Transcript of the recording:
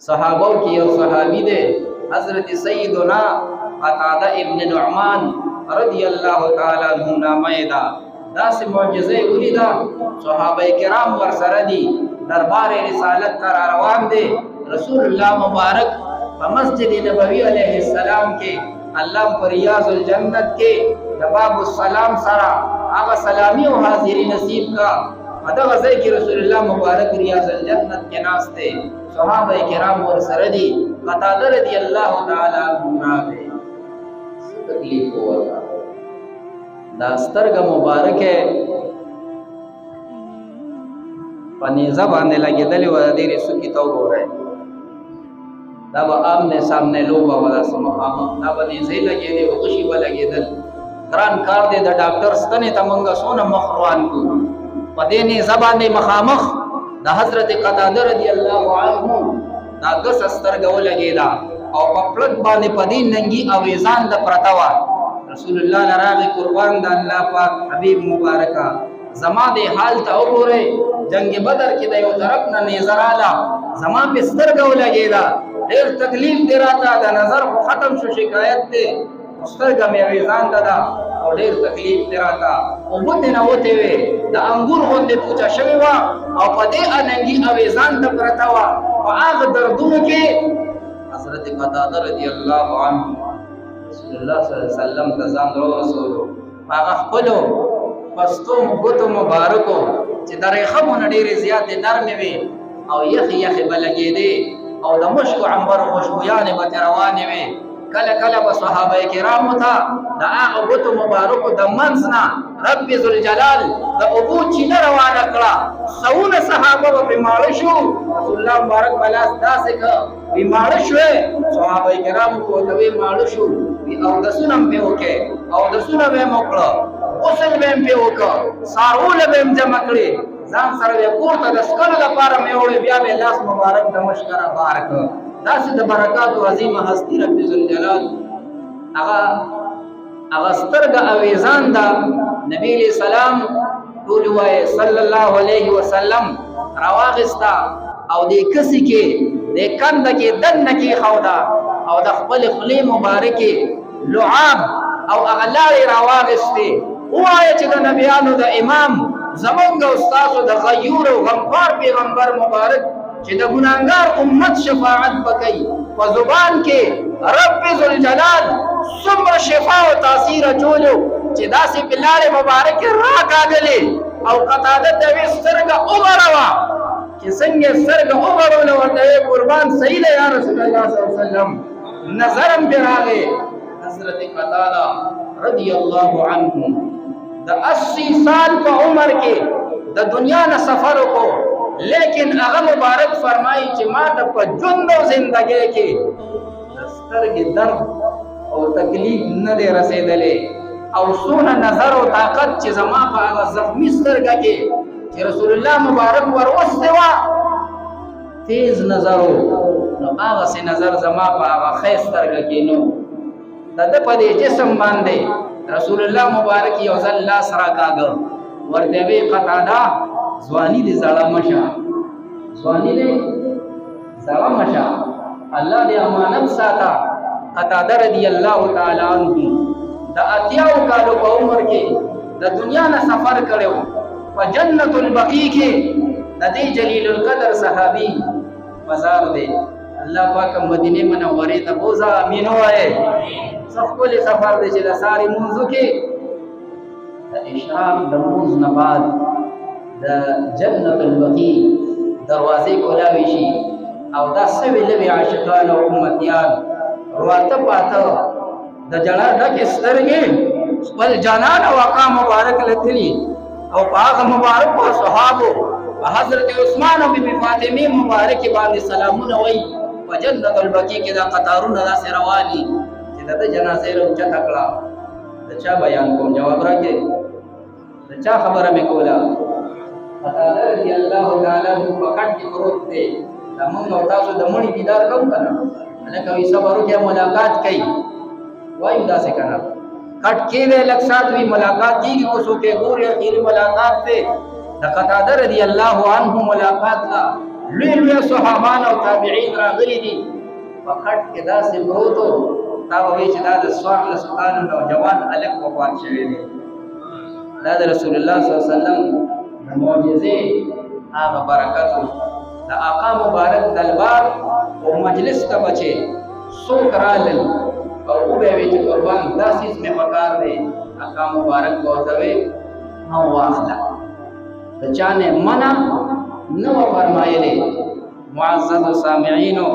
صحابوں کی اور صحابی دے حضرت سیدنا قتادہ ابن نعمان رضی اللہ تعالی عنہ نامه دا سے معجزه ولیدا صحابہ کرام ور سره دی دربار رسالت تر روان دے رسول اللہ مبارک مسجد نبوی علیہ السلام کے اللہ پر ریاض الجنت کے باب السلام سرا آغا سلامی و حاضری نصیب کا مدہ غزے کی رسول اللہ مبارک ریاض الجنت کے ناستے صحابہ کرام ور سردی قتادہ رضی اللہ تعالی عنہ دے تکلیف ہوا تھا داستر کا مبارک ہے پنیزہ باندھے لگے دلی و دیر سکی تو گو رہے دا با آمنے سامنے لوگا ودا سمقام دا با نیزے لگے دے و خوشی با لگے دل گران کار دے دا ڈاکٹر ستنے تا منگا سونا مخروان کو پدینے زبانے مخامخ دا حضرت قتادہ رضی اللہ عنہ دا گس استرگو لگے دا او پپلت بانے پدین ننگی اویزان دا پرتوا رسول اللہ نراغ قربان دا اللہ پاک حبیب مبارکہ زمان دے حال تا او رے جنگ بدر کی دیو طرفنا نیزر آلا زمان پہ سترگو لگے دا دیر تکلیف دے رہا تھا دا نظر کو ختم شو شکایت دے سترگا میں ویزان دا اور دیر تکلیف دے رہا تھا او بودے نہ ہوتے ہوئے دا انگور ہوتے پوچھا شویوا او پدے اننگی اویزان دا پرتوا و آغ دردون کے حضرت قتادہ رضی اللہ عنہ رسول اللہ صلی اللہ علیہ وسلم تزان رو رسولو آغا خپلو پستو مبتو مبارکو چی در خمو نڈیر زیاد نرمی وی او یخی یخی بلگی دے او دا مشکو عنبر خوشبویان بتروانی وی کل کل بصحابہ کرامو تھا دا آغا بتو مبارکو دا منزنا رب ذوالجلال دا ابو چیل روانا کرا سون صحابہ بیمارشو رسول اللہ مبارک بلاس دا سکا بیمارشو ہے صحابہ کرامو کو دوی مارشو او دسونم پہ ہوکے او دسونم پہ مکڑا غسل بیم پہ ہوکا سارول بیم جمکڑی زان سر بے پورتا دسکر دا پارا میوڑی بیا بے لاس مبارک دمشکر بارک داسی دا برکات و عظیم ہستی رب ذوالجلال اغا سترگا اویزان دا نبی علیہ السلام طولوائے صلی اللہ علیہ وسلم رواغستا او دے کسی کے دے کند کے دن کی خودا او دا خپل خلی مبارکی لعاب او اغلال رواغستے او آئے چی دا نبیانو دا امام زمانگا استاسو دا غیور و غمخار پیغمبر مبارک چی دا گناہگار امت شفاعت بکی و زبان کے رب ذوالجلال سمر شفا و تاثیر چولو چی دا سی پلار مبارک راک آگلے او قطادت دوی سرگا عمروا چی سنگ سرگا عمروا ورطوی قربان سید یا رسول اللہ صلی اللہ علیہ وسلم نظرم پر آگے حضرت قتادہ رضی اللہ عنہ دا 80 سال کا عمر کے دا دنیا نہ سفر کو لیکن اغا مبارک فرمائی چی ما دا پا جندو زندگی کے دستر کی درد اور تکلیف ندے رسیدلے او سونا نظر و طاقت چی زمان پا اغا زخمی سترگا کے چی رسول اللہ مبارک ورستوا تیز نظرو نو آغا سے نظر زمان پا اغا خیس سترگا کے نو دا پا دے جسم باندے رسول اللہ مبارک یوزل اللہ سرا کاغر وردوی قتادہ زوانی دے زڑا مشا زوانی دے زڑا مشا اللہ دے امانت ساتا قتادہ رضی اللہ تعالی عنہ دا اتیاو کالو پا عمر کے دا دنیا نہ سفر کرو پا جنت البقی کے دا دے جلیل القدر صحابی مزار دے اللہ پاک مدینے منورے تا بوزا امینو آئے سب کو لے سفر دے چلا ساری منزو کے دا اشراق دا موز نباد دا جنت البقی دروازے کو لاویشی او دا سوی لبی عاشقان و امتیان رواتا پاتا دا جڑا ڈک استرگی بل جانان وقا مبارک لتلی او پاغ مبارک و صحابو حضرت عثمان و بی فاطمی مبارک باندی سلامون وی و جنت البقی کی دا قطارون دا سے روانی چی دا جنازے رو چا تکلا دا چا بیان کون جواب رکھے دا چا خبر میں کولا قطادہ رضی اللہ تعالیٰ پکڑ کی پروت دے دا منگا تاسو دا مڑی دیدار کم کنا لکوی سبرو کیا ملاقات کئی وائیو دا سے کنا کٹ کی دے لگ ساتھ بھی ملاقات کی گی کسو کے گوری اخیری ملاقات دے دا قطادہ رضی اللہ عنہ ملاقات لا لوی لوی صحابان او تابعین راغلي دي په خټ کې داسې پروت و تا به وایي چې دا د 14 کالو نوجوان هلک وفات شوی دی دا د رسول الله صلی الله علیه وسلم د معجزې هغه برکت و د آقا مبارک دلبار او مجلس ته بچې څوک رالل او وبه وی چې قربان دا سیس مې پکار دی آقا مبارک ورته وی او واخله د چا نه منع نه فرمایلی معزز سامعینو